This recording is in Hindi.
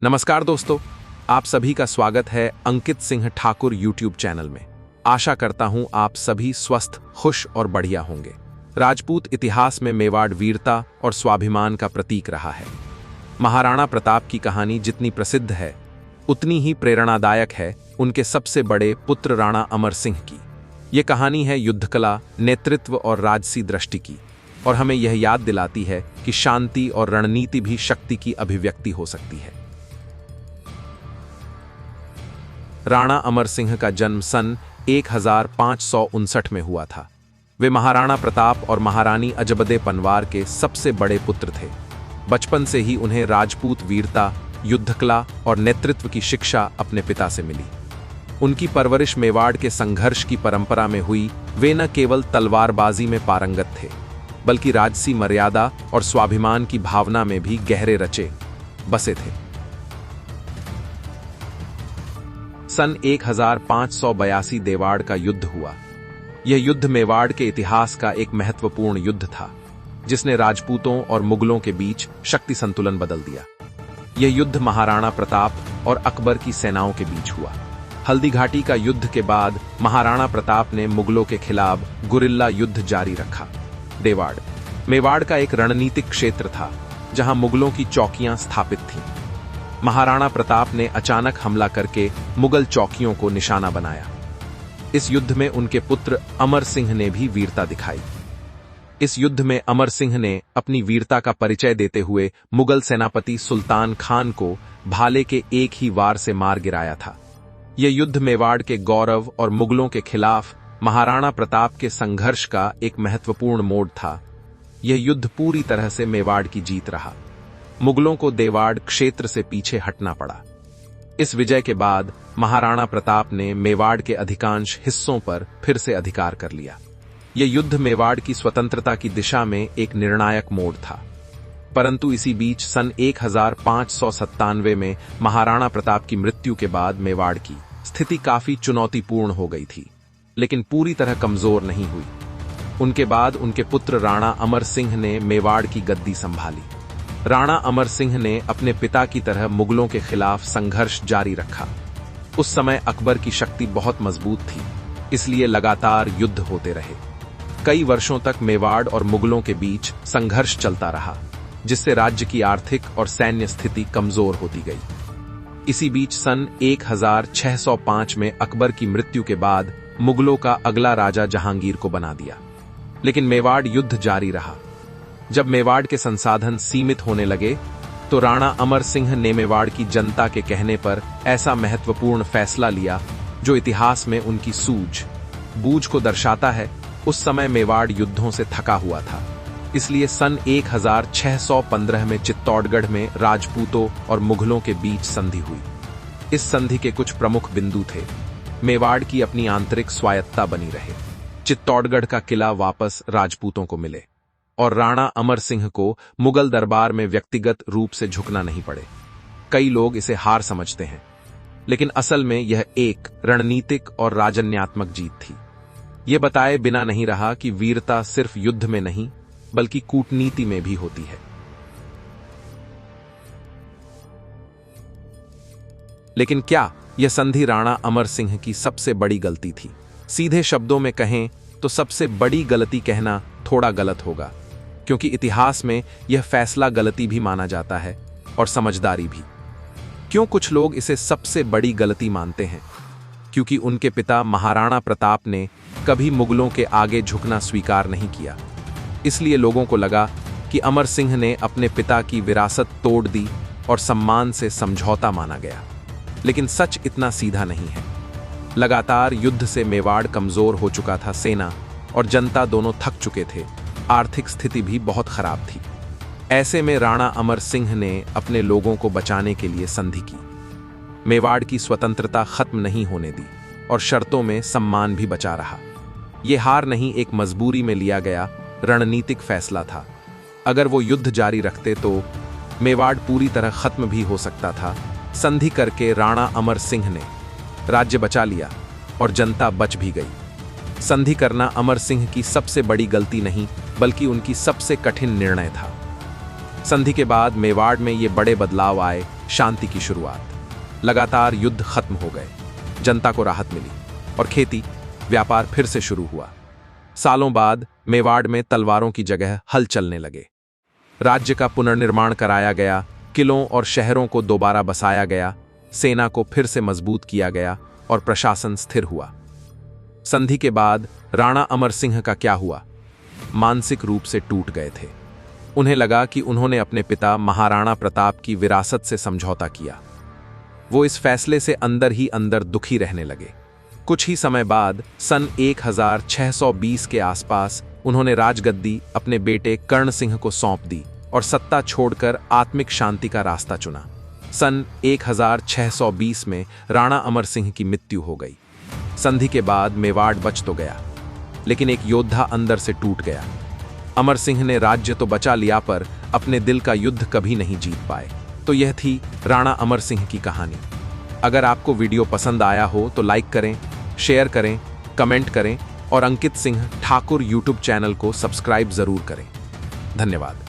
नमस्कार दोस्तों, आप सभी का स्वागत है अंकित सिंह ठाकुर यूट्यूब चैनल में। आशा करता हूं आप सभी स्वस्थ, खुश और बढ़िया होंगे। राजपूत इतिहास में मेवाड़ वीरता और स्वाभिमान का प्रतीक रहा है। महाराणा प्रताप की कहानी जितनी प्रसिद्ध है उतनी ही प्रेरणादायक है उनके सबसे बड़े पुत्र राणा अमर सिंह की। ये कहानी है युद्धकला, नेतृत्व और राजसी दृष्टि की, और हमें यह याद दिलाती है कि शांति और रणनीति भी शक्ति की अभिव्यक्ति हो सकती है। राणा अमर सिंह का जन्म सन 1559 में हुआ था। वे महाराणा प्रताप और महारानी अजबदे पनवार के सबसे बड़े पुत्र थे। बचपन से ही उन्हें राजपूत वीरता, युद्धकला और नेतृत्व की शिक्षा अपने पिता से मिली। उनकी परवरिश मेवाड़ के संघर्ष की परंपरा में हुई। वे न केवल तलवारबाजी में पारंगत थे, बल्कि राजसी मर्यादा और स्वाभिमान की भावना में भी गहरे रचे बसे थे। सन 1582 देवाड़ का युद्ध हुआ। यह युद्ध मेवाड़ के इतिहास का एक महत्वपूर्ण युद्ध था, जिसने राजपूतों और मुगलों के बीच शक्ति संतुलन बदल दिया। यह युद्ध महाराणा प्रताप और अकबर की सेनाओं के बीच हुआ। हल्दी घाटी का युद्ध के बाद महाराणा प्रताप ने मुगलों के खिलाफ गुरिल्ला युद्ध जारी रखा। देवाड़ मेवाड़ का एक रणनीतिक क्षेत्र था, जहां मुगलों की चौकियां स्थापित थीं। महाराणा प्रताप ने अचानक हमला करके मुगल चौकियों को निशाना बनाया। इस युद्ध में उनके पुत्र अमर सिंह ने भी वीरता दिखाई। इस युद्ध में अमर सिंह ने अपनी वीरता का परिचय देते हुए मुगल सेनापति सुल्तान खान को भाले के एक ही वार से मार गिराया था। यह युद्ध मेवाड़ के गौरव और मुगलों के खिलाफ महाराणा प्रताप के संघर्ष का एक महत्वपूर्ण मोड़ था। यह युद्ध पूरी तरह से मेवाड़ की जीत रहा। मुगलों को देवाड़ क्षेत्र से पीछे हटना पड़ा। इस विजय के बाद महाराणा प्रताप ने मेवाड़ के अधिकांश हिस्सों पर फिर से अधिकार कर लिया। यह युद्ध मेवाड़ की स्वतंत्रता की दिशा में एक निर्णायक मोड़ था। परंतु इसी बीच सन 1597 में महाराणा प्रताप की मृत्यु के बाद मेवाड़ की स्थिति काफी चुनौतीपूर्ण हो गई थी, लेकिन पूरी तरह कमजोर नहीं हुई। उनके बाद उनके पुत्र राणा अमर सिंह ने मेवाड़ की गद्दी संभाली। राणा अमर सिंह ने अपने पिता की तरह मुगलों के खिलाफ संघर्ष जारी रखा। उस समय अकबर की शक्ति बहुत मजबूत थी, इसलिए लगातार युद्ध होते रहे। कई वर्षों तक मेवाड़ और मुगलों के बीच संघर्ष चलता रहा, जिससे राज्य की आर्थिक और सैन्य स्थिति कमजोर होती गई। इसी बीच सन 1605 में अकबर की मृत्यु के बाद मुगलों का अगला राजा जहांगीर को बना दिया, लेकिन मेवाड़ युद्ध जारी रहा। जब मेवाड़ के संसाधन सीमित होने लगे, तो राणा अमर सिंह ने मेवाड़ की जनता के कहने पर ऐसा महत्वपूर्ण फैसला लिया जो इतिहास में उनकी सूझबूझ को दर्शाता है। उस समय मेवाड़ युद्धों से थका हुआ था, इसलिए सन 1615 में चित्तौड़गढ़ में राजपूतों और मुगलों के बीच संधि हुई। इस संधि के कुछ प्रमुख बिंदु थे। मेवाड़ की अपनी आंतरिक स्वायत्तता बनी रहे, चित्तौड़गढ़ का किला वापस राजपूतों को मिले, और राणा अमर सिंह को मुगल दरबार में व्यक्तिगत रूप से झुकना नहीं पड़े। कई लोग इसे हार समझते हैं, लेकिन असल में यह एक रणनीतिक और राजन्यात्मक जीत थी। यह बताए बिना नहीं रहा कि वीरता सिर्फ युद्ध में नहीं, बल्कि कूटनीति में भी होती है। लेकिन क्या यह संधि राणा अमर सिंह की सबसे बड़ी गलती थी? सीधे शब्दों में कहें तो सबसे बड़ी गलती कहना थोड़ा गलत होगा, क्योंकि इतिहास में यह फैसला गलती भी माना जाता है और समझदारी भी। क्यों कुछ लोग इसे सबसे बड़ी गलती मानते हैं? क्योंकि उनके पिता महाराणा प्रताप ने कभी मुगलों के आगे झुकना स्वीकार नहीं किया। इसलिए लोगों को लगा कि अमर सिंह ने अपने पिता की विरासत तोड़ दी और सम्मान से समझौता माना गया। लेकिन सच इतना सीधा नहीं है। लगातार युद्ध से मेवाड़ कमजोर हो चुका था। सेना और जनता दोनों थक चुके थे। आर्थिक स्थिति भी बहुत खराब थी। ऐसे में राणा अमर सिंह ने अपने लोगों को बचाने के लिए संधि की। मेवाड़ की स्वतंत्रता खत्म नहीं होने दी और शर्तों में सम्मान भी बचा रहा। यह हार नहीं, एक मजबूरी में लिया गया रणनीतिक फैसला था। अगर वो युद्ध जारी रखते तो मेवाड़ पूरी तरह खत्म भी हो सकता था। संधि करके राणा अमर सिंह ने राज्य बचा लिया और जनता बच भी गई। संधि करना अमर सिंह की सबसे बड़ी गलती नहीं, बल्कि उनकी सबसे कठिन निर्णय था। संधि के बाद मेवाड़ में ये बड़े बदलाव आए। शांति की शुरुआत। लगातार युद्ध खत्म हो गए, जनता को राहत मिली और खेती व्यापार फिर से शुरू हुआ। सालों बाद मेवाड़ में तलवारों की जगह हल चलने लगे। राज्य का पुनर्निर्माण कराया गया, किलों और शहरों को दोबारा बसाया गया, सेना को फिर से मजबूत किया गया और प्रशासन स्थिर हुआ। संधि के बाद राणा अमर सिंह का क्या हुआ? मानसिक रूप से टूट गए थे। उन्हें लगा कि उन्होंने अपने पिता महाराणा प्रताप की विरासत से समझौता किया। वो इस फैसले से अंदर ही अंदर दुखी रहने लगे। कुछ ही समय बाद सन 1620 के आसपास उन्होंने राजगद्दी अपने बेटे कर्ण सिंह को सौंप दी और सत्ता छोड़कर आत्मिक शांति का रास्ता चुना। सन 1620 में राणा अमर सिंह की मृत्यु हो गई। संधि के बाद मेवाड़ बच तो गया, लेकिन एक योद्धा अंदर से टूट गया। अमर सिंह ने राज्य तो बचा लिया, पर अपने दिल का युद्ध कभी नहीं जीत पाए। तो यह थी राणा अमर सिंह की कहानी। अगर आपको वीडियो पसंद आया हो तो लाइक करें, शेयर करें, कमेंट करें और अंकित सिंह ठाकुर यूट्यूब चैनल को सब्सक्राइब जरूर करें। धन्यवाद।